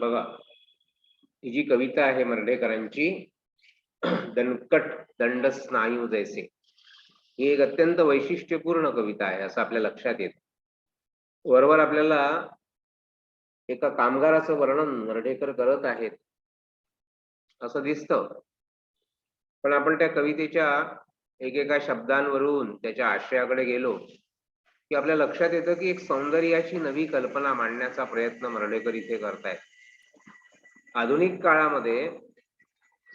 बघा, ही जी कविता आहे मर्ढेकरांची, दणकट दंड स्नायू जैसे, ही एक अत्यंत वैशिष्ट्यपूर्ण कविता आहे असं आपल्या लक्षात येतं. वरवर आपल्याला एका कामगाराचं वर्णन मर्ढेकर करत आहेत असं दिसतं, पण आपण त्या कवितेच्या एकेका शब्दांवरून त्याच्या आशयाकडे गेलो की आपल्या लक्षात येतं की एक सौंदर्याची नवी कल्पना मांडण्याचा प्रयत्न मर्ढेकर इथे करतायत. आधुनिक काळामध्ये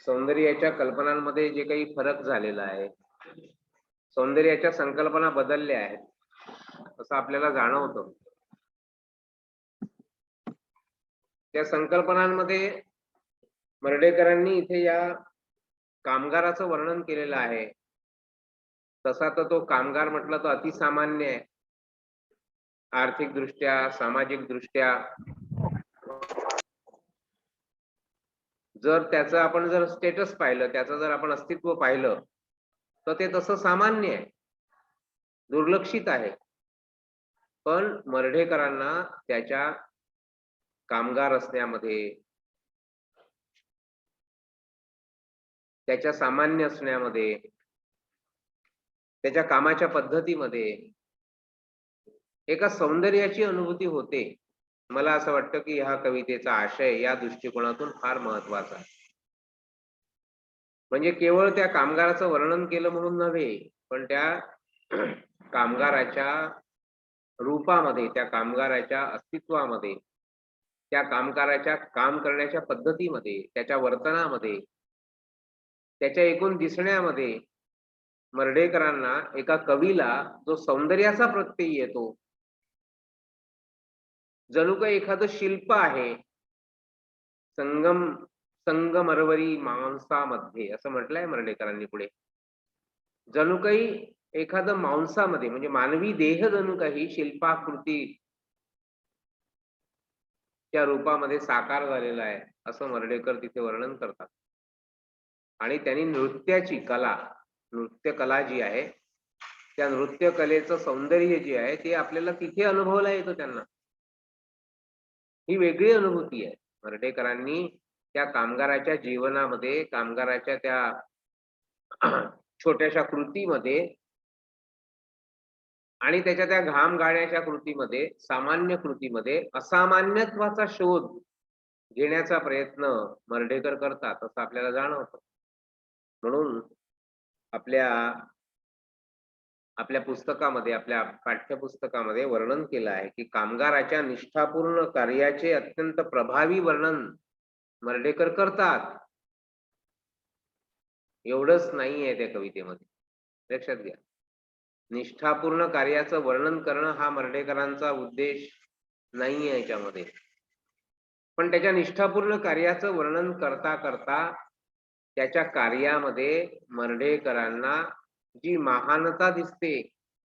सौंदर्याच्या कल्पनांमध्ये जे काही फरक झालेला आहे, सौंदर्याच्या संकल्पना बदलल्या आहेत असं आपल्याला जाणवतं. त्या संकल्पनांमध्ये मर्ढेकरांनी इथे या कामगाराचं वर्णन केलेलं आहे. तसा तर तो कामगार म्हटलं तर अतिसामान्य आहे, आर्थिक दृष्ट्या, सामाजिक दृष्ट्या. जर त्याचं आपण जर स्टेटस पाहिलं, त्याचं जर आपण अस्तित्व पाहिलं तर ते तसं सामान्य आहे, दुर्लक्षित आहे. पण मर्ढेकरांना त्याच्या कामगार असण्यामध्ये, त्याच्या सामान्य असण्यामध्ये, त्याच्या कामाच्या पद्धतीमध्ये एका सौंदर्याची अनुभूती होते. मला असं वाटतं की ह्या कवितेचा आशय या दृष्टिकोनातून फार महत्वाचा आहे. म्हणजे केवळ त्या कामगाराचं वर्णन केलं म्हणून नव्हे, पण त्या कामगाराच्या रूपामध्ये, त्या कामगाराच्या अस्तित्वामध्ये, त्या कामगाराच्या काम करण्याच्या पद्धतीमध्ये, त्याच्या वर्तनामध्ये, त्याच्या एकूण दिसण्यामध्ये मर्ढेकरांना, एका कवीला जो सौंदर्याचा प्रत्यय येतो, जणू काही एखादं शिल्प आहे. संगमरवरी मांसामध्ये असं म्हटलंय मर्ढेकरांनी पुढे. जणू काही एखादं मांसामध्ये, म्हणजे मानवी देह जणू काही शिल्पाकृती त्या रूपामध्ये साकार झालेला आहे असं मर्ढेकर तिथे वर्णन करतात. आणि त्यांनी नृत्याची कला, नृत्य कला जी आहे, त्या नृत्य कलेचं सौंदर्य जे आहे ते आपल्याला तिथे अनुभवला येतं. त्यांना ही वेगळी अनुभूती आहे. मर्ढेकरांनी त्या कामगाराच्या जीवनामध्ये, कामगाराच्या त्या छोट्याशा कृतीमध्ये आणि त्याच्या त्या घाम गाळण्याच्या कृतीमध्ये, सामान्य कृतीमध्ये असामान्यत्वाचा शोध घेण्याचा प्रयत्न मर्ढेकर करतात असं आपल्याला जाणवतं. म्हणून आपल्या पुस्तकामध्ये, आपल्या पाठ्यपुस्तकामध्ये वर्णन केलं आहे की कामगाराच्या निष्ठापूर्ण कार्याचे अत्यंत प्रभावी वर्णन मर्ढेकर करतात. एवढंच नाहीये त्या कवितेमध्ये, लक्षात घ्या. निष्ठापूर्ण कार्याचं वर्णन करणं हा मर्ढेकरांचा उद्देश नाहीये याच्यामध्ये. पण त्याच्या निष्ठापूर्ण कार्याचं वर्णन करता करता त्याच्या कार्यामध्ये मर्ढेकरांना जी महानता दिसते,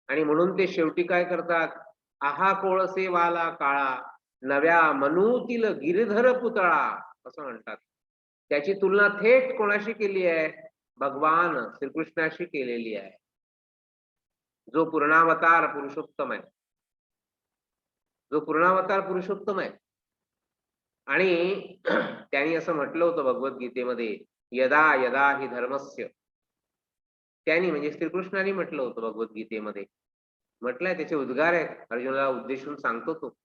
आणि म्हणून ते शेवटी काय करतात, आहा कोळसे वाला काळा, नव्या मनूतील गिरिधर पुतळा असं म्हणतात. त्याची तुलना थेट कोणाशी केली आहे, भगवान श्रीकृष्णाशी केलेली आहे, जो पूर्णावतार पुरुषोत्तम आहे, जो पूर्णावतार पुरुषोत्तम आहे. आणि त्यांनी असं म्हटलं होतं भगवद्गीतेमध्ये, यदा यदा हि धर्मस्य, त्यांनी म्हणजे श्रीकृष्णाने म्हटलं होतं भगवद्गीतेमध्ये, म्हटलंय, त्याचे उद्गार आहेत, अर्जुनाला उद्देशून सांगतो तो,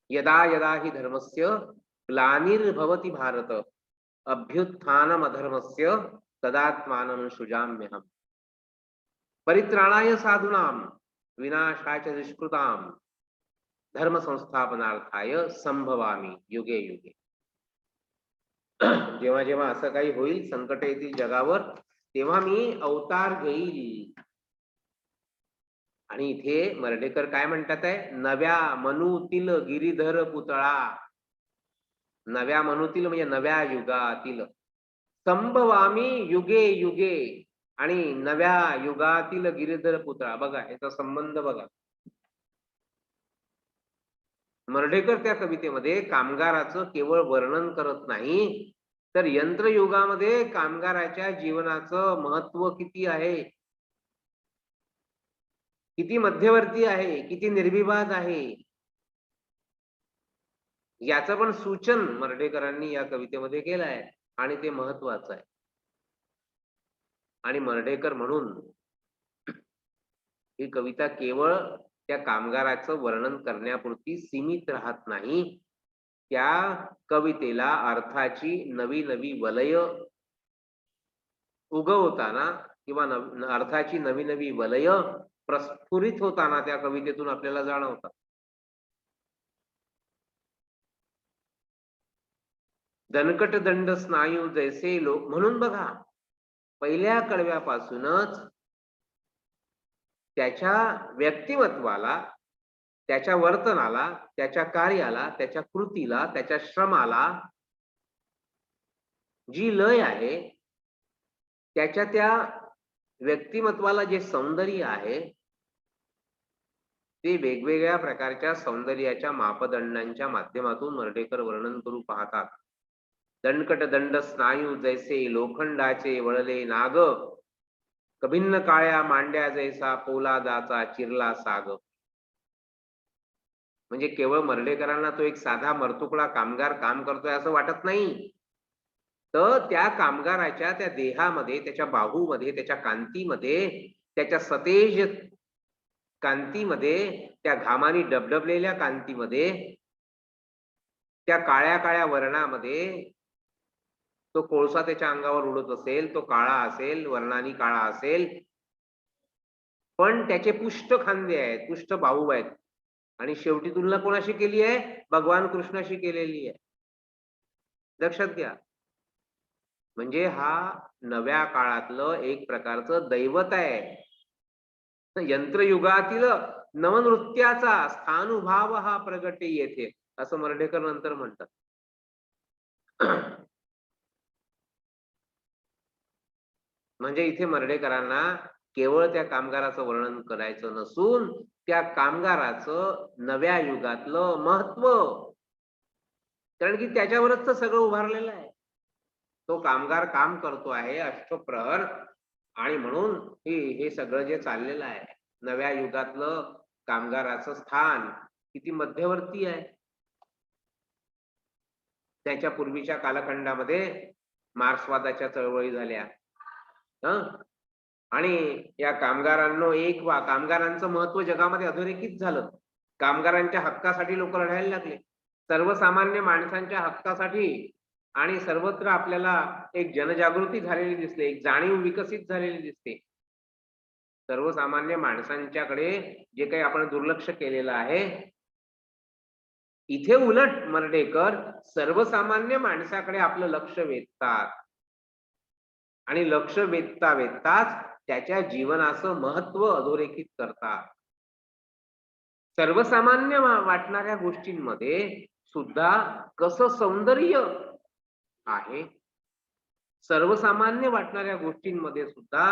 यदा यदा हि धर्मस्य ग्लानिर्भवति भारत अभ्युत्थानम अधर्मस्य तदात्मानं सृजाम्यहम् परित्राणाय साधूनां विनाशाय च दुष्कृतां धर्म संस्थापनार्थाय संभवामी युगे युगे. जेव्हा जेव्हा असं काही होईल, संकट येतील जगावर, तेव्हा मी अवतार घेईल. आणि इथे मर्ढेकर काय म्हणतात आहे, नव्या मनूतील गिरिधर पुतळा. नव्या मनूतील म्हणजे नव्या युगातील, संभवामी युगे युगे, आणि नव्या युगातील गिरिधर पुतळा. बघा याचा संबंध बघा. मर्ढेकर त्या कवितेमध्ये कामगाराचं केवळ वर्णन करत नाही, तर यंत्रयुगामध्ये कामगाराच्या जीवनाचं महत्व किती आहे, किती मध्यवर्ती आहे, किती निर्विवाद आहे, याचं पण सूचन मर्ढेकरांनी या कवितेमध्ये केलं आहे आणि ते महत्वाचं आहे. आणि मर्ढेकर म्हणून ही कविता केवळ त्या कामगाराचं वर्णन करण्यापुरती सीमित राहत नाही. त्या कवितेला अर्थाची नवी नवी वलय उगवताना किंवा अर्थाची नवी नवी वलय प्रस्फुरित होताना त्या कवितेतून आपल्याला जाणवतात. दणकट दंड स्नायू जैसे लोक म्हणून बघा, पहिल्या कडव्यापासूनच त्याच्या व्यक्तिमत्वाला, त्याच्या वर्तनाला, त्याच्या कार्याला, त्याच्या कृतीला, त्याच्या श्रमाला जी लय आहे, त्याच्या त्या व्यक्तिमत्वाला जे सौंदर्य आहे, ते वेगवेगळ्या प्रकारच्या सौंदर्याच्या मापदंडांच्या माध्यमातून मर्ढेकर वर्णन करू पाहतात. दणकट दंड स्नायू जैसे लोखंडाचे वळले नाग, कभिन्न काळ्या मांड्या जैसा पोलादाचा चिरला साग. म्हणजे केवळ मर्ढेकरांना तो एक साधा मरतुकडा कामगार काम करतोय असं वाटत नाही, तर त्या कामगाराच्या त्या देहामध्ये, त्याच्या बाहूमध्ये, त्याच्या कांतीमध्ये, त्याच्या सतेज कांतीमध्ये, त्या घामाने डबडबलेल्या कांतीमध्ये, त्या काळ्या काळ्या वर्णामध्ये तो कोळसा त्याच्या अंगावर उडत असेल, तो काळा असेल, वर्णानी काळा असेल, पण त्याचे पुष्ट खांदे आहेत, पुष्ट बाहू आहेत. आणि शेवटी तुलना कोणाशी केली आहे? भगवान कृष्णाशी केलेली आहे. लक्षात घ्या. म्हणजे हा नव्या काळातलं एक प्रकारचं दैवत आहे. यंत्रयुगातील नवनृत्याचा स्थानुभाव हा प्रगटे येथे, असं मर्ढेकर नंतर म्हणतात. म्हणजे इथे मर्ढेकरांना केवळ त्या कामगाराचं वर्णन करायचं नसून त्या कामगाराचं नव्या युगातलं महत्व, कारण की त्याच्यावरच तर सगळं उभारलेलं आहे. तो कामगार काम करतो आहे अष्टप्रहर, आणि म्हणून हे सगळं जे चाललेलं आहे, नव्या युगातलं कामगाराचं स्थान किती मध्यवर्ती आहे. त्याच्या पूर्वीच्या कालखंडामध्ये मार्क्सवादाच्या चळवळी झाल्या, आणि या कामगारांचं महत्व जगामध्ये अधोरेखित झालं. कामगारांच्या हक्कासाठी लोक लढायला लागले, सर्वसामान्य माणसांच्या हक्कासाठी. आणि सर्वत्र आपल्याला एक जनजागृती झालेली दिसते, एक जाणीव विकसित झालेली दिसते. सर्वसामान्य माणसांच्याकडे जे काही आपण दुर्लक्ष केलेलं आहे, इथे उलट मर्ढेकर सर्वसामान्य माणसाकडे आपलं लक्ष वेधतात आणि लक्ष वेधता वेधताच त्याच्या जीवनाचं महत्व अधोरेखित करतात. सर्वसामान्य वाटणाऱ्या गोष्टींमध्ये सुद्धा कसं सौंदर्य आहे, सर्वसामान्य वाटणाऱ्या गोष्टींमध्ये सुद्धा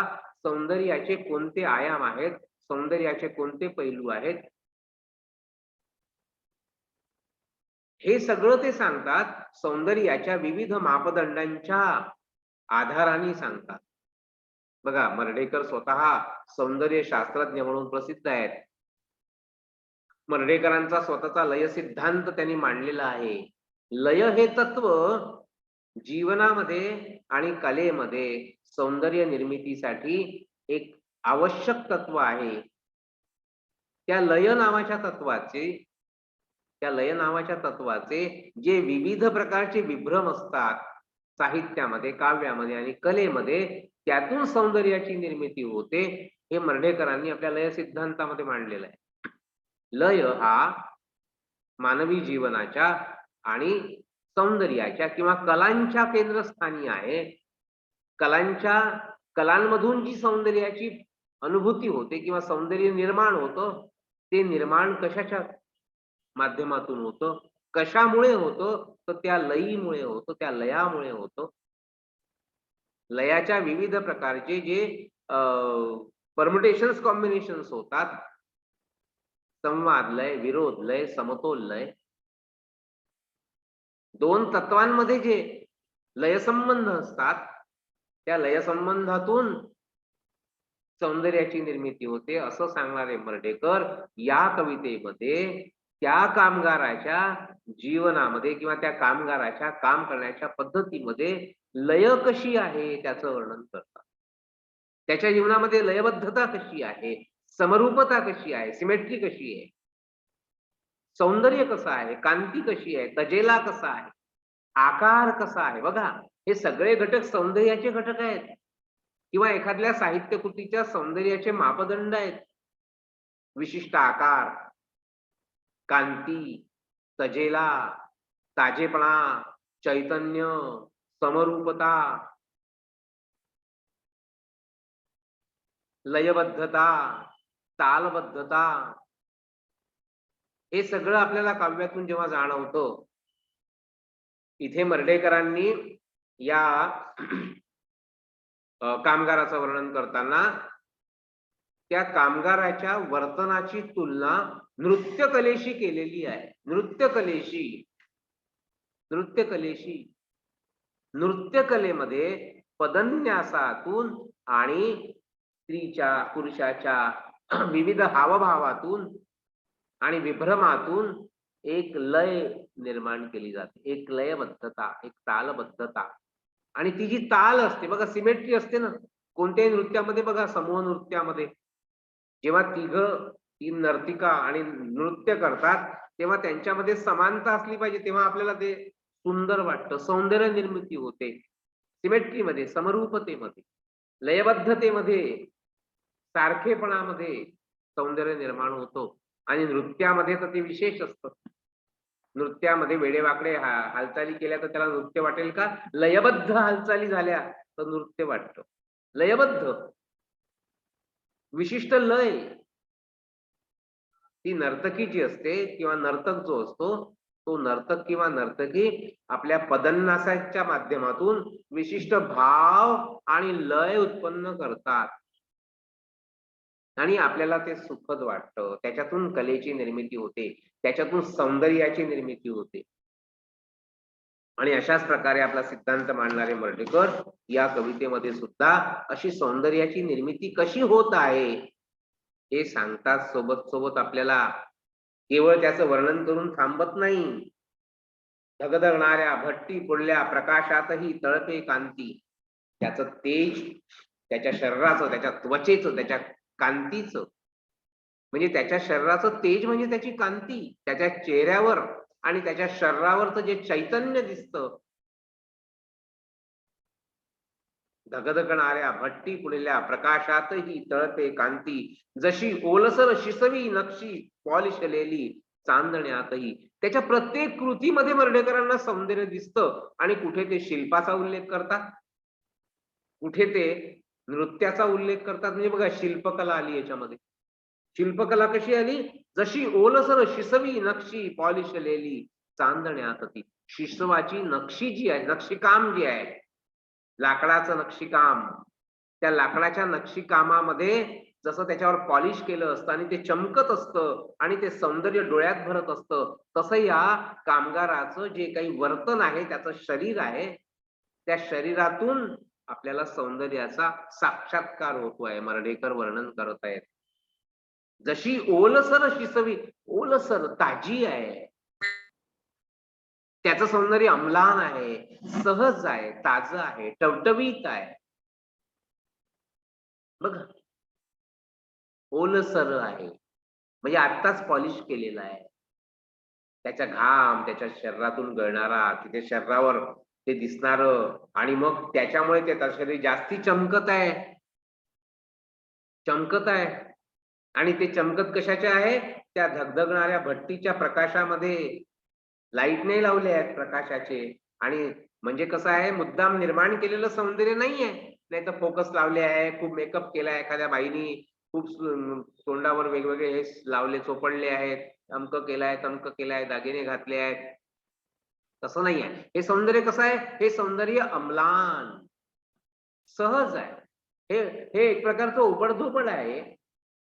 सौंदर्याचे कोणते आयाम आहेत, सौंदर्याचे कोणते पैलू आहेत, हे सगळं ते सांगतात. सौंदर्याच्या विविध मापदंडांच्या आधाराने सांगतात. बघा, मर्ढेकर स्वतः सौंदर्य शास्त्रज्ञ म्हणून प्रसिद्ध आहेत. मर्ढेकरांचा स्वतःचा लय सिद्धांत त्यांनी मांडलेला आहे. लय हे तत्व जीवनामध्ये आणि कलेमध्ये सौंदर्य निर्मितीसाठी एक आवश्यक तत्व आहे. त्या लय नावाच्या तत्वाचे जे विविध प्रकारचे विभ्रम असतात साहित्यामध्ये, काव्यामध्ये आणि कलेमध्ये, त्यातून सौंदर्याची निर्मिती होते. हे मर्ढेकरांनी आपल्या लय सिद्धांतामध्ये मांडलेलं आहे. लय हा मानवी जीवनाच्या आणि सौंदर्याच्या किंवा कलांच्या केंद्रस्थानी आहे. कलांमधून जी सौंदर्याची अनुभूती होते किंवा सौंदर्य निर्माण होतं, ते निर्माण कशाच्या माध्यमातून होतं, कशामुळे होतं, तर त्या लयीमुळे होतं, त्या लयामुळे होतं. लयाच्या विविध प्रकारचे जे परम्युटेशन्स, कॉम्बिनेशन्स होतात, संवाद लय, विरोध लय, समतोल लय, दोन तत्वांमध्ये जे लयसंबंध असतात, त्या लयसंबंधातून सौंदर्याची निर्मिती होते, असं सांगणारे मर्ढेकर या कवितेमध्ये त्या कामगाराच्या जीवनामध्ये किंवा त्या कामगाराच्या काम करण्याच्या पद्धतीमध्ये लय कशी आहे त्याचं वर्णन करतात. त्याच्या जीवनामध्ये लयबद्धता कशी आहे, समरूपता कशी आहे, सिमेट्री कशी आहे, सौंदर्य कसं आहे, कांती कशी आहे, तजेला कसा आहे, आकार कसा आहे. बघा, हे सगळे घटक सौंदर्याचे घटक आहेत किंवा एखाद्या साहित्य कृतीच्या सौंदर्याचे मापदंड आहेत. विशिष्ट आकार, कांती, तजेला, ताजेपणा, चैतन्य, समरूपता, लयबद्धता, तालबद्धता, हे सगळं आपल्याला काव्यातून जेव्हा जाणवतं, इथे मर्ढेकरांनी या कामगाराचं वर्णन करताना त्या कामगाराच्या वर्तनाची तुलना नृत्यकलेशी केलेली आहे. नृत्यकलेशी नृत्यकलेमध्ये पदन्यासातून आणि स्त्रीच्या पुरुषाच्या विविध हावभावातून आणि विभ्रमातून एक लय निर्माण केली जाते, एक लयबद्धता, एक तालबद्धता. आणि ती जी ताल असते बघा, सिमेट्री असते ना कोणत्याही नृत्यामध्ये. बघा, समूह नृत्यामध्ये जेव्हा तीन नर्तिका आणि नृत्य करतात तेव्हा त्यांच्यामध्ये समानता असली पाहिजे, तेव्हा आपल्याला ते सुंदर वाटतं, सौंदर्य निर्मिती होते. सिमेट्रीमध्ये, समरूपतेमध्ये, लयबद्धतेमध्ये, सारखेपणामध्ये सौंदर्य निर्माण होतो. आणि नृत्यामध्ये तर ते विशेष असतं. नृत्यामध्ये वेडेवाकडे हालचाली केल्या तर त्याला नृत्य वाटेल का? लयबद्ध हालचाली झाल्या तर नृत्य वाटतं. लयबद्ध, विशिष्ट लय, ती नर्तकी जी असते किंवा नर्तक जो असतो, तो नर्तक किंवा नर्तकी आपल्या पदन्यासाच्या माध्यमातून विशिष्ट भाव आणि लय उत्पन्न करतात आणि आपल्याला ते सुखद वाटतं. त्याच्यातून कलेची निर्मिती होते, त्याच्यातून सौंदर्याची निर्मिती होते. आणि अशाच प्रकारे आपला सिद्धांत मांडणारे मर्ढेकर या कवितेमध्ये सुद्धा अशी सौंदर्याची निर्मिती कशी होत आहे हे सांगतात. सोबत सोबत आपल्याला केवळ त्याचं वर्णन करून थांबत नाही. धगधगणाऱ्या भट्टी पुढल्या प्रकाशातही तळपे कांती. त्याचं तेज, त्याच्या शरीराचं, त्याच्या त्वचेचं, त्याच्या कांतीचं, म्हणजे त्याच्या शरीराचं तेज म्हणजे त्याची कांती, त्याच्या चेहऱ्यावर आणि त्याच्या शरीरावरचं जे चैतन्य दिसतं. धगधगणाऱ्या भट्टी पुढल्या प्रकाशातही तळते कांती, जशी ओलसर शिसवी नक्षी पॉलिशलेली चांदण्यातही. त्याच्या प्रत्येक कृतीमध्ये मर्ढेकरांना सौंदर्य दिसतं. आणि कुठे ते शिल्पाचा उल्लेख करतात, कुठे ते नृत्याचा उल्लेख करतात. म्हणजे बघा, शिल्पकला आली याच्यामध्ये. शिल्पकला कशी आली? जशी ओलसर शिसवी नक्षी पॉलिशलेली चांदण्यातही. शिसवाची नक्षी जी आहे, नक्षीकाम जे आहे, लाकडाचं नक्षीकाम, त्या लाकडाच्या नक्षीकामामध्ये जसं त्याच्यावर पॉलिश केलं असतं आणि ते चमकत असतं आणि ते सौंदर्य डोळ्यात भरत असतं, तसं या कामगाराचं जे काही वर्तन आहे, त्याचं शरीर आहे, त्या शरीरातून आपल्याला सौंदर्याचा साक्षात्कार होतोय. मर्ढेकर वर्णन करत आहेत. जशी ओलसर शिसवी, ओलसर ताजी आहे, त्याचं सौंदर्य अम्लान आहे, सहज आहे, ताजं आहे, टवटवीत आहे. बघा, ओलसर आहे म्हणजे आत्ताच पॉलिश केलेला आहे. त्याचा घाम, त्याच्या शरीरातून गळणारा, तिथे शरीरावर ते दिसणार, आणि मग त्याच्यामुळे ते शरीर जास्ती चमकत आहे. आणि ते चमकत कशाचे आहे? त्या धगधगणाऱ्या भट्टीच्या प्रकाशामध्ये. लाईट नाही लावले आहेत प्रकाशाचे, आणि म्हणजे कसं आहे, मुद्दाम निर्माण केलेलं सौंदर्य नाहीये. नाही तर फोकस लावले आहे, खूप मेकअप केलाय एखाद्या बाईनी, खूप तोंडावर वेगवेगळे हे लावले, चोपडले आहेत, अमकं केलाय, तमकं केलाय, दागिने घातले आहेत. तसं नाहीये. हे सौंदर्य कसं आहे? हे सौंदर्य अम्लान, सहज आहे. हे एक प्रकारचं उबडधोबड आहे,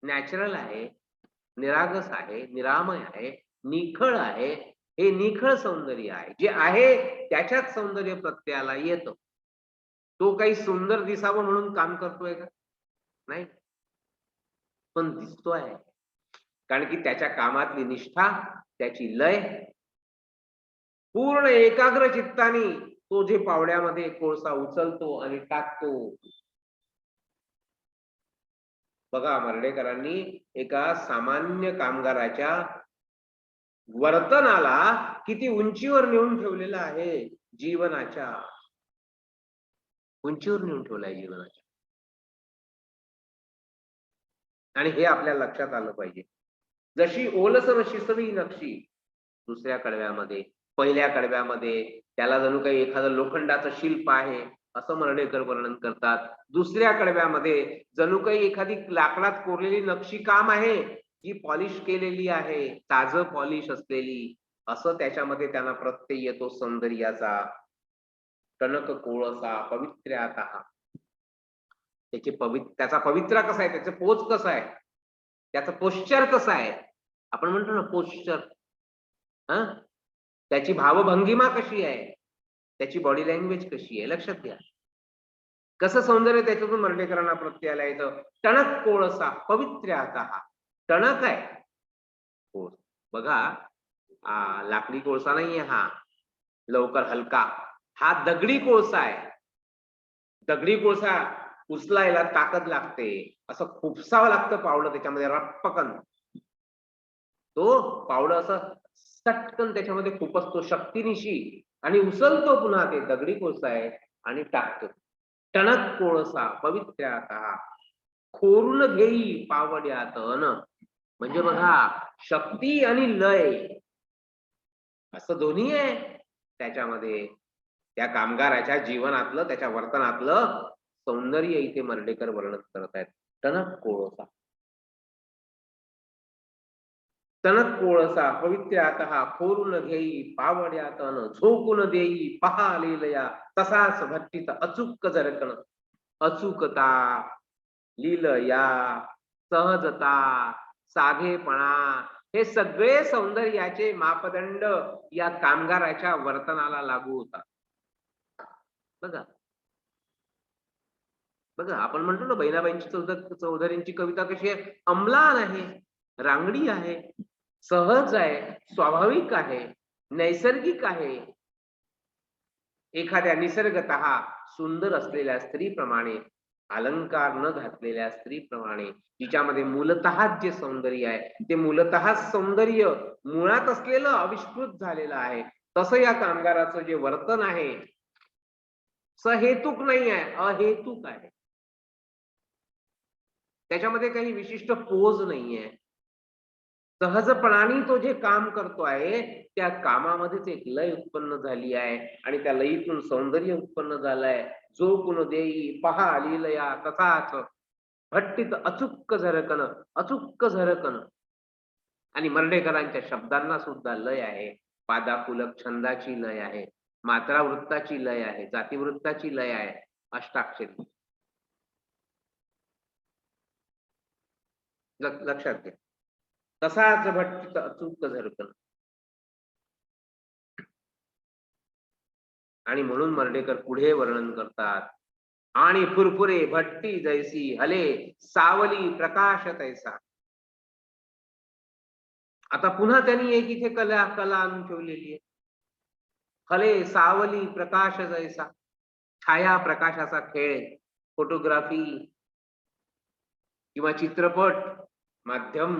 नॅचरल आहे, निरागस आहे, निरामय आहे, निखळ आहे. हे निखळ सौंदर्य आहे. जे आहे त्याच्यात सौंदर्य प्रत्ययाला येतं. तो काही सुंदर दिसावं म्हणून काम करतोय का? नाही, पण दिसतोय. कारण की त्याच्या कामातली निष्ठा, त्याची लय, पूर्ण एकाग्र चित्ताने तो जे पावड्यामध्ये कोळसा उचलतो आणि टाकतो. बघा, मर्ढेकरांनी एका सामान्य कामगाराच्या वर्तनाला किती उंचीवर नेऊन ठेवलेलं आहे. जीवनाच्या उंचीवर नेऊन ठेवलाय जीवनाच्या. आणि हे आपल्याला लक्षात आलं पाहिजे. जशी ओलसर शिसवी नक्षी दुसऱ्या कडव्यामध्ये, पहिल्या कडव्यामध्ये त्याला जणू काही एखादं लोखंडाचं शिल्प आहे असं मर्ढेकर वर्णन करतात. दुसऱ्या कडव्यामध्ये जणू काही एखादी लाकडात कोरलेली नक्षी काम आहे, जी पॉलिश केलेली आहे, ताजं पॉलिश असलेली, असं त्याच्यामध्ये त्यांना प्रत्यय येतो सौंदर्याचा. टणक कोळसा पवित्र्यातः, त्याचा पवित्रा कसा आहे, त्याचं पोच कसं आहे, त्याचं पोश्चर कसं आहे, आपण म्हणतो ना पोश्चर, त्याची भावभंगिमा कशी आहे, त्याची बॉडी लँग्वेज कशी आहे, लक्षात घ्या. कसं सौंदर्य त्याच्यातून मर्ढेकरांना प्रत्यय आला येतं. टणक कोळसा पवित्र्यातः. टणक आहे बघा, लाकडी कोळसा नाहीये हा, लवकर हलका, हा दगडी कोळसा आहे. दगडी कोळसा उचलायला ताकद लागते, असं खुपसावं लागतं पावडं त्याच्यामध्ये रप्पकन. तो पावडं असं सटकन त्याच्यामध्ये खुपसतो शक्तीनिशी आणि उचलतो पुन्हा. ते दगडी कोळसा आहे आणि टाकतो. टणक कोळसा पवित्र्यातः खोरून घेई पावड्यात अन. म्हणजे बघा, शक्ती आणि लय असं दोन्ही आहे त्याच्यामध्ये. त्या कामगाराच्या जीवनातलं, त्याच्या वर्तनातलं सौंदर्य इथे मर्ढेकर वर्णन करत आहेत. टणक कोळसा, टणक कोळसा पवित्र्यातः खोरून घेई पावड्यात अन. झोकून देई पहा लीलया तसाच भट्टीत अचूक जरकण. अचूकता, लीलया, सहजता, साधेपणा, हे सगळे सौंदर्याचे मापदंड या कामगाराच्या वर्तनाला लागू होतात. बघा बघा, आपण म्हणतो ना बहिणाबाईंची चौधरींची कविता कशी आहे, अम्लान आहे, रांगडी आहे, सहज आहे, स्वाभाविक आहे, नैसर्गिक आहे. एखाद्या निसर्गतः सुंदर असलेल्या स्त्रीप्रमाणे, अलंकार न घातलेल्या स्त्रीप्रमाणे, तिच्यामध्ये मूलतः जे सौंदर्य आहे ते मूलतः सौंदर्य मुळात असलेलं अविष्कृत झालेलं आहे. तसं या कामगाराचं जे वर्तन आहे सहेतुक नाही आहे, अहेतुक आहे. त्याच्यामध्ये काही विशिष्ट पोज नाहीये. सहजपणाने तो जे काम करतो आहे त्या कामामध्येच एक लय उत्पन्न झाली आहे आणि त्या लयीतून सौंदर्य उत्पन्न झालंय. जो कुण देई पहा लीलया तसाच भट्टीत अचूक झरकन, अचूक झरकन. आणि मर्ढेकरांच्या शब्दांना सुद्धा लय आहे. पादाकुलक छंदाची लय आहे, मात्रा वृत्ताची लय आहे, जातीवृत्ताची लय आहे, अष्टाक्षरी. लक्षात घ्या. तसाच भट्टीत अचूक झरकन. आणि म्हणून मर्ढेकर पुढे वर्णन करतात, आणि फुरफुरे भट्टी जैसी हले सावली प्रकाश तैसा. आता पुन्हा त्यांनी एक इथे कला आणून ठेवलेली आहे. हले सावली प्रकाश जैसा, छाया प्रकाशाचा खेळ, फोटोग्राफी किंवा चित्रपट माध्यम,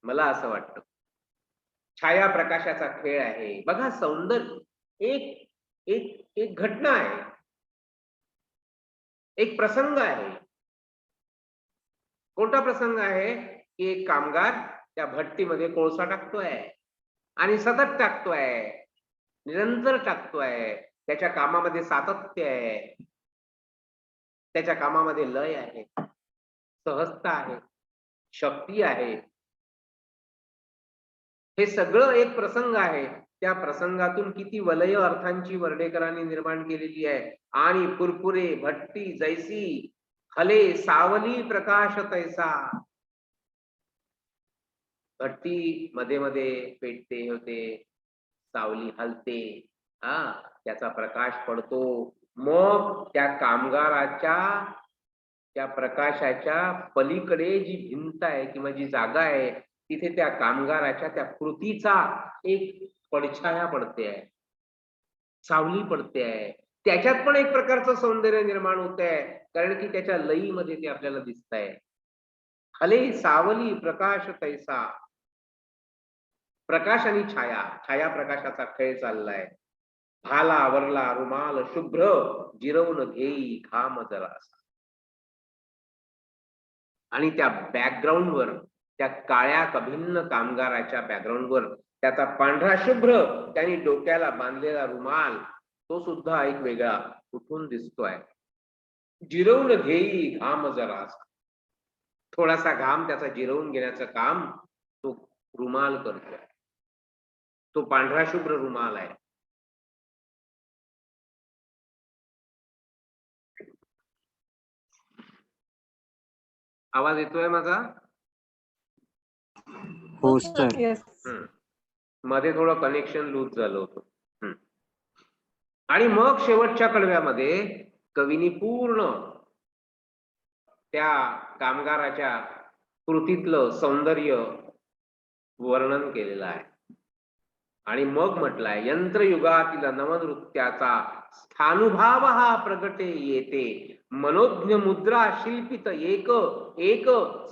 मला असं वाटतं छाया प्रकाशाचा खेळ आहे. बघा, सौंदर्य एक एक एक घटना आहे, एक प्रसंग आहे. कोणता प्रसंग आहे की एक कामगार त्या भट्टीमध्ये कोळसा टाकतोय आणि सतत टाकतोय, निरंतर टाकतोय. त्याच्या कामामध्ये सातत्य आहे, त्याच्या कामामध्ये लय आहे, सहजता आहे, शक्ती आहे. हे सगळं एक प्रसंग आहे. त्या प्रसंगातून किती वलय अर्थांची वर्ढेकरांनी निर्माण केलेली आहे. आणि फुरफुरे भट्टी जैसी हले सावली प्रकाश तैसा. भट्टी मध्ये मध्ये पेटते होते, सावली हलते, त्याचा प्रकाश पडतो. मग त्या कामगाराच्या त्या प्रकाशाच्या पलीकडे जी भिंत आहे किंवा जी जागा आहे तिथे त्या कामगाराच्या त्या कृतीचा एक पडछाया पडते आहे, सावली पडते आहे. त्याच्यात पण एक प्रकारचं सौंदर्य निर्माण होत आहे, कारण की त्याच्या लयीमध्ये ते आपल्याला दिसत आहे. हले सावली प्रकाश तैसा, प्रकाश आणि छाया, छाया प्रकाशाचा खेळ चाललाय. भाला आवरला रुमाल शुभ्र, जिरवून घेई घाम जरासा. आणि त्या बॅकग्राऊंडवर, त्या काळ्या कभिन्न कामगाराच्या बॅकग्राऊंडवर त्याचा पांढरा शुभ्र त्यांनी डोक्याला बांधलेला रुमाल तो सुद्धा एक वेगळा उठून दिसतोय. जिरवून घेई घाम जरासा, थोडासा घाम त्याचा जिरवून घेण्याचं काम तो रुमाल करतोय. तो पांढरा शुभ्र रुमाल आहे. आवाज येतोय माझा? हो सर. मध्ये थोडं कनेक्शन लूज झालं होतं. आणि मग शेवटच्या कडव्यामध्ये कवीनी पूर्ण त्या कामगाराच्या कृतीतलं सौंदर्य वर्णन केलेलं आहे. आणि मग म्हटलंय यंत्रयुगातील नवनृत्याचा स्थानुभाव हा प्रगटे येते, मनोज्ञ मुद्रा शिल्पित एक एक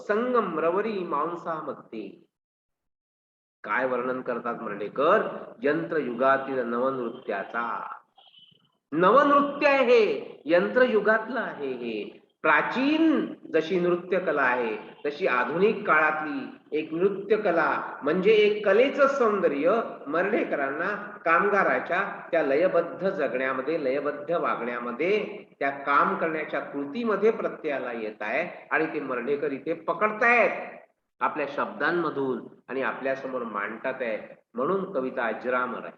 संगम रवरी मांसामध्ये. काय वर्णन करतात मर्ढेकर? यंत्रयुगातील नवनृत्याचा. नवनृत्य आहे हे, यंत्रयुगातलं आहे हे. प्राचीन जशी नृत्य कला आहे तशी आधुनिक काळातली एक नृत्य कला म्हणजे एक कलेचं सौंदर्य मर्ढेकरांना कामगाराच्या त्या लयबद्ध जगण्यामध्ये, लयबद्ध वागण्यामध्ये, त्या काम करण्याच्या कृतीमध्ये प्रत्ययाला येत आहे. आणि ते मर्ढेकर इथे पकडतायत आपल्या शब्दांमधून आणि आपल्या समोर मांडतात आहे. म्हणून कविता अजरामर आहे.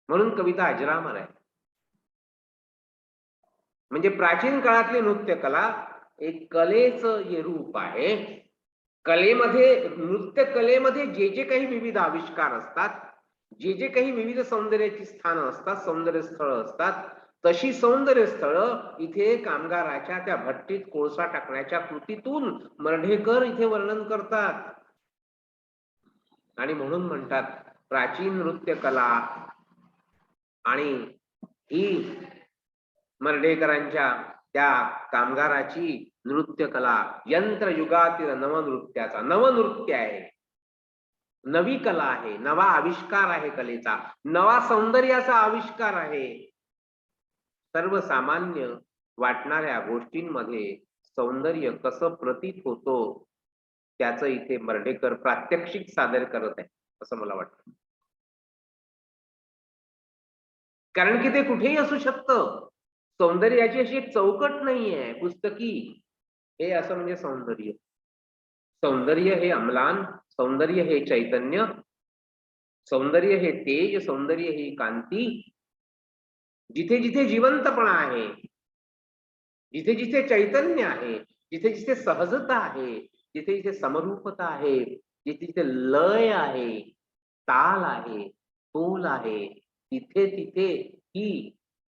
म्हणून कविता अजरामर आहे. म्हणजे प्राचीन काळातली नृत्य कला एक कलेचं हे रूप आहे. कलेमध्ये, नृत्य कलेमध्ये जे जे काही विविध आविष्कार असतात, जे जे काही विविध सौंदर्याची स्थानं असतात, सौंदर्य स्थळ असतात, तशी सौंदर्य स्थळ इथे कामगाराच्या त्या भट्टीत कोळसा टाकण्याच्या कृतीतून मर्ढेकर इथे वर्णन करतात. आणि म्हणून म्हणतात प्राचीन नृत्य कला आणि ही मर्ढेकरांच्या त्या कामगाराची नृत्य कला यंत्रयुगातील नवनृत्याचा. नवनृत्य आहे, नवी कला आहे, नवा आविष्कार आहे कलेचा, नवा सौंदर्याचा आविष्कार आहे. सर्वसामान्य वाटणाऱ्या गोष्टींमध्ये सौंदर्य कसं प्रतीत होतो त्याचं इथे मर्ढेकर प्रात्यक्षिक सादर करत आहे असं मला वाटतं. कारण की ते कुठेही असू शकतं. सौंदर्याची अशी एक चौकट नाहीये पुस्तकी. हे असं म्हणजे सौंदर्य. सौंदर्य हे अम्लान, सौंदर्य हे चैतन्य, सौंदर्य हे तेज, सौंदर्य ही कांती. जिथे जिथे जिवंतपणा आहे, जिथे जिथे चैतन्य आहे, जिथे जिथे सहजता आहे, जिथे जिथे समरूपता आहे, जिथे जिथे लय आहे, ताल आहे, तोल आहे, तिथे तिथे ही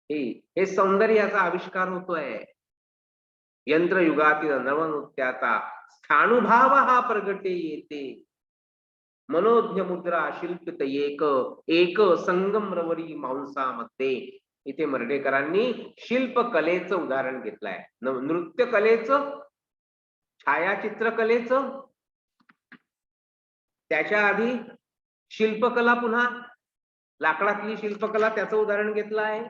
हे सौंदर्याचा आविष्कार होतोय. यंत्रयुगातील नवनृत्याचा स्थानुभाव हा प्रगटे येते, मनोज्ञ मुद्रा शिल्पित एक एक संगम रवरी मांसामध्ये. इथे मर्ढेकरांनी शिल्पकलेचं उदाहरण घेतलंय, नृत्य कलेचं, छायाचित्रकलेचं, त्याच्या आधी शिल्पकला, पुन्हा लाकडातली शिल्पकला, त्याचं उदाहरण घेतलं आहे,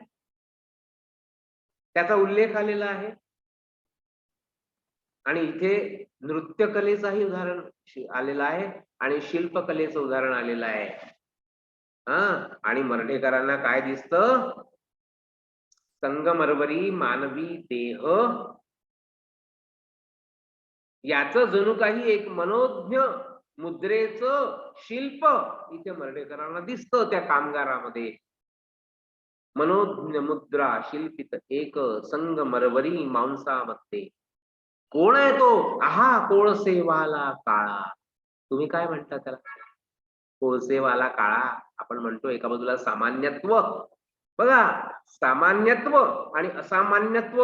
त्याचा उल्लेख आलेला आहे. आणि इथे नृत्य कलेचाही उदाहरण आलेलं आहे आणि शिल्पकलेचं उदाहरण आलेलं आहे. आणि मर्ढेकरांना काय दिसतं? संगमरवरी मानवी देह याचं जणू काही एक मनोज्ञ मुद्रेचं शिल्प इथे मर्ढेकरांना दिसतं त्या कामगारामध्ये. मनोज्ञ मुद्रा शिल्पित एक संगमरवरी मांसामध्ये. कोण आहे तो? आहा, कोळसेवाला काळा. तुम्ही काय म्हणता त्याला? कोळसेवाला काळा. आपण म्हणतो एका बाजूला सामान्यत्व, बघा, सामान्यत्व आणि असामान्यत्व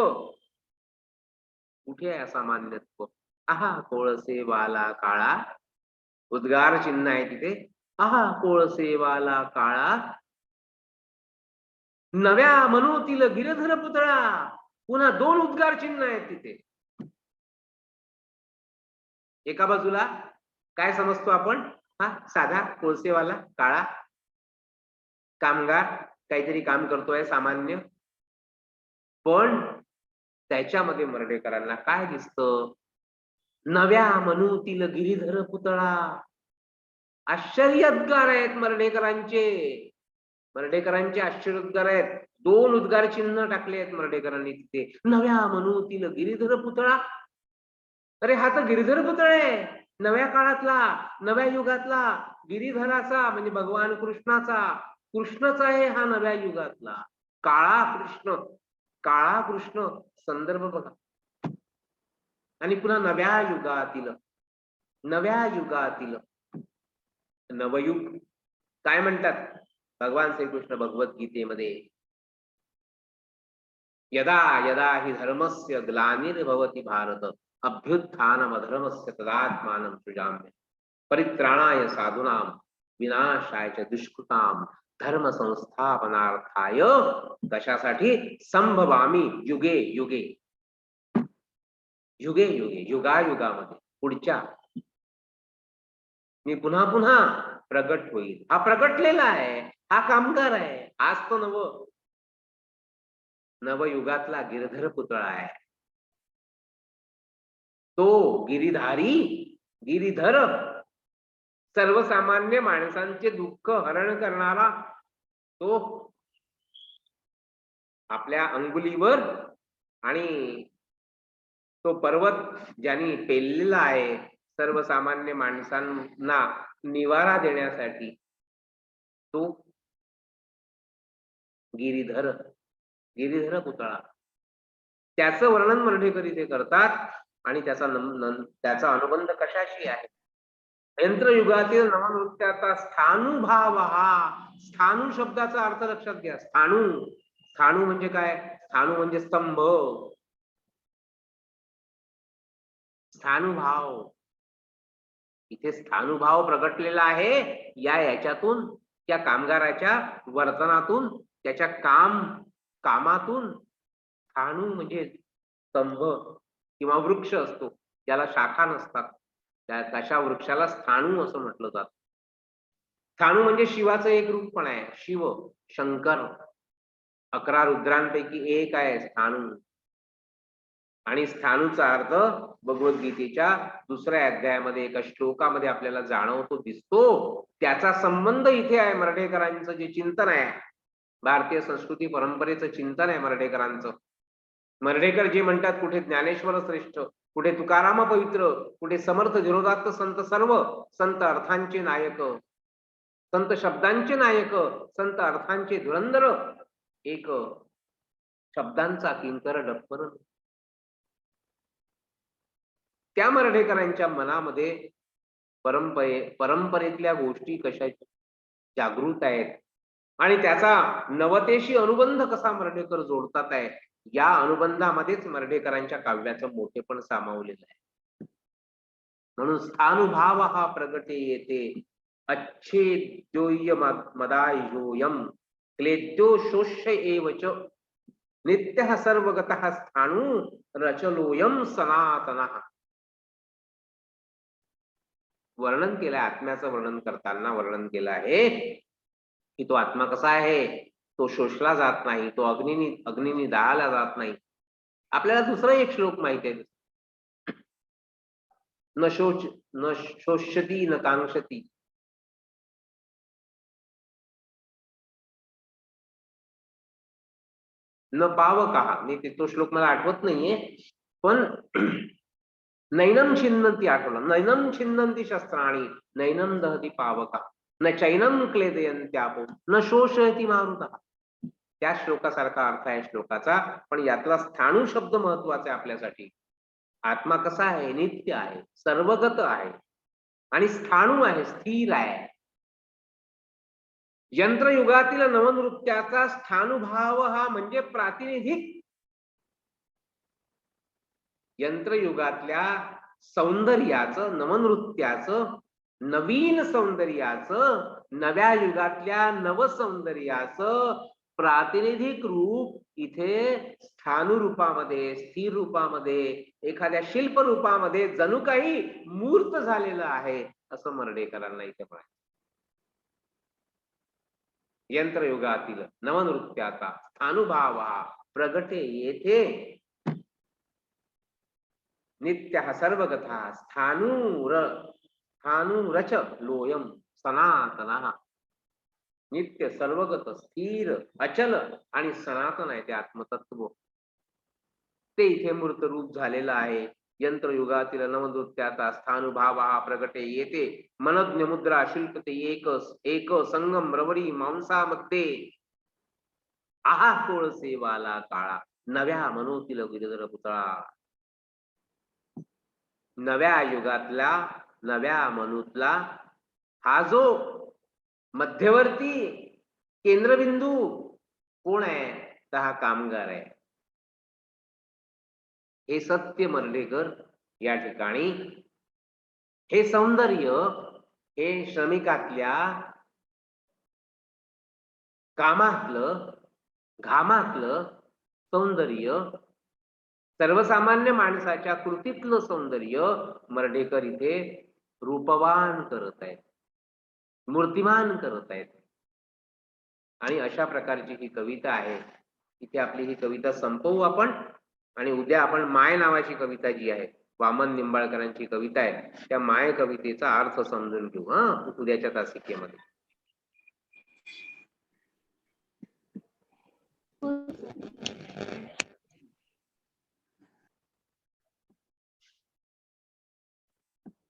कुठे आहे असामान्यत्व? आहा कोळसे वाला काळा, उद्गार चिन्ह आहे तिथे. आहा कोळसे वाला काळा, नव्या मनोतील गिरधर पुतळा. पुन्हा 2 उद्गार चिन्ह आहेत तिथे. एका बाजूला काय समजतो आपण? हा साधा कोळसेवाला काळा कामगार, काहीतरी काम करतोय सामान्य. पण त्याच्यामध्ये मर्ढेकरांना काय दिसतं? नव्या मनोतील गिरीधर पुतळा. आश्चर्योद्गार आहेत मर्ढेकरांचे. मर्ढेकरांचे आश्चर्योद्गार आहेत. 2 उद्गार चिन्ह टाकले आहेत मर्ढेकरांनी तिथे. नव्या मनोतील गिरीधर पुतळा. अरे हा तर गिरीधर पुतळा आहे, नव्या काळातला, नव्या युगातला, गिरीधराचा म्हणजे भगवान कृष्णाचा. कृष्णच आहे हा नव्या युगातला. काळा कृष्ण, काळा कृष्ण संदर्भ बघा. आणि पुन्हा नव्या युगातील, नव्या युगातील. नवयुग काय म्हणतात भगवान श्रीकृष्ण भगवद्गीतेमध्ये? यदा यदा हि धर्मस्य ग्लानिर्भवति भारत अभ्युत्थानमधर्मस्य तदात्मानं सृजाम्य परित्राणाय साधूनां विनाशाय च दुष्कृतां धर्म संस्थापनार्थाय कशासाठी संभवामी युगे युगे. युगे युगे युगायुगामध्ये पुढच्या मी पुन्हा पुन्हा प्रगट होईल. हा प्रगटलेला आहे, हा कामगार आहे. आज तो नवयुगातला गिरधर पुतळा आहे. तो गिरीधारी, गिरीधर, सर्वसामान्य माणसांचे दुःख हरण करणारा तो आपल्या अंगुलीवर आणि तो पर्वत ज्यांनी पेललेला आहे सर्वसामान्य माणसांना निवारा देण्यासाठी, तो गिरीधर, गिरीधर पुतळा. त्याचं वर्णन मर्ढेकर इथे करतात. आणि त्याचा अनुबंध कशाशी आहे? यंत्रयुगातील नवनृत्याचा स्थाणुभाव. हा स्थाणु शब्दाचा अर्थ लक्षात घ्या. स्थाणु, स्थाणु म्हणजे काय? स्थाणु म्हणजे स्तंभ. स्थाणुभाव, इथे स्थाणुभाव प्रगटलेला आहे. याच्यातून, त्या कामगाराच्या वर्तनातून, त्याच्या कामातून. स्थाणु म्हणजे स्तंभ किंवा वृक्ष असतो, त्याला शाखा नसतात, तशा वृक्षाला स्थाणु असं म्हटलं जातं. स्थाणु म्हणजे शिवाचं एक रूप पण आहे. शिव, शंकर, 11 रुद्रांपैकी एक आहे स्थाणु. आणि स्थाणुचा अर्थ भगवद्गीतेच्या 2ऱ्या अध्यायामध्ये एका श्लोकामध्ये आपल्याला जाणवतो, दिसतो. त्याचा संबंध इथे आहे. मर्ढेकरांचं जे चिंतन आहे, भारतीय संस्कृती परंपरेचं चिंतन आहे मर्ढेकरांचं. मर्ढेकर जे म्हणतात, कुठे ज्ञानेश्वर श्रेष्ठ, कुठे तुकाराम पवित्र, कुठे समर्थ धीरोदात्त संत, सर्व संत अर्थांचे नायक, संत शब्दांचे नायक, संत अर्थांचे धुरंधर, एक शब्दांचा किंकर डप्पर. त्या मर्ढेकरांच्या मनामध्ये परंपरेतल्या गोष्टी कशा जागृत आहेत आणि त्याचा नवतेशी अनुबंध कसा मर्ढेकर जोडतात आहे, या अनुबंधामध्येच मर्ढेकरांच्या काव्याचं मोठेपण सामावलेलं आहे. म्हणून स्थानुभाव हा प्रगटे येते. अच्छेद्योय मदाह्योयम क्लेद्यो शोष्य एवच नित्य सर्वगतः स्थाणु रचलोयम सनातनः. वर्णन केलं, आत्म्याचं वर्णन करताना वर्णन केलं आहे की तो आत्मा कसा आहे, तो शोषला जात नाही, तो अग्नीनी दाहाला जात नाही. आपल्याला दुसरा एक श्लोक माहिती आहे, न शोष्यती न कांक्षती. न पावकः, मी तो श्लोक मला आठवत नाहीये, पण नैनम छिन्नंती आठवला. नैनम छिन्नंती शस्त्राणी नैनम दहती पावका न चैनम क्लेदयन्त्यापो न शोषयती मारुतः. त्या श्लोकासारखा अर्थ आहे श्लोकाचा, पण यातला स्थाणु शब्द महत्वाचा आहे आपल्यासाठी. आत्मा कसा आहे? नित्य आहे, सर्वगत आहे आणि स्थाणु आहे, स्थिर आहे. यंत्रयुगातील नवनृत्याचा स्थानुभाव हा म्हणजे प्रातिनिधिक यंत्रयुगातल्या सौंदर्याचं, नवनृत्याचं, नवीन सौंदर्याचं, नव्या युगातल्या नवसौंदर्याचं प्रातिनिधिक रूप इथे स्थाणुरूपामध्ये, स्थिर रूपामध्ये, एखाद्या शिल्प रूपामध्ये जणू काही मूर्त झालेलं आहे, असं मर्ढेकरांना इथे म्हणायचं. यंत्रयुगातील नवनृत्याचा स्थानुभाव प्रगटे येथे नित्य सर्वगथा स्थाणुरच लोयम सनातन. नित्य सर्वगत स्थिर अचल आणि सनातन आहे ते आत्मतत्व. ते इथे मूर्त रूप झालेलं आहे. यंत्रयुगातील नवनृत्याचा स्थानुभाव प्रगटे येते. मनज्ञ मुद्रा शिल्प ते एक संगम रवरी मांसामध्ये आहा कोळ सेवाला काळा नव्या मनोतील गिरधर पुतळा. नव्या युगातला नव्या मनूतला हा जो मध्यवर्ती केंद्रबिंदू कोण आहे, तर हा कामगार आहे. हे सत्य मर्ढेकर या ठिकाणी हे सौंदर्य, हे श्रमिकातल्या कामातलं घामातलं सौंदर्य, सर्वसामान्य माणसाच्या कृतीतलं सौंदर्य मर्ढेकर इथे रूपवान करत आहेत, मूर्तिमान करत आहेत. आणि अशा प्रकारची ही कविता आहे. इथे आपली ही कविता संपवू आपण आणि उद्या आपण माय नावाची कविता जी आहे, वामन निंबाळकरांची कविता आहे, त्या माय कवितेचा अर्थ समजून घेऊ उद्याच्या तासिकेमध्ये.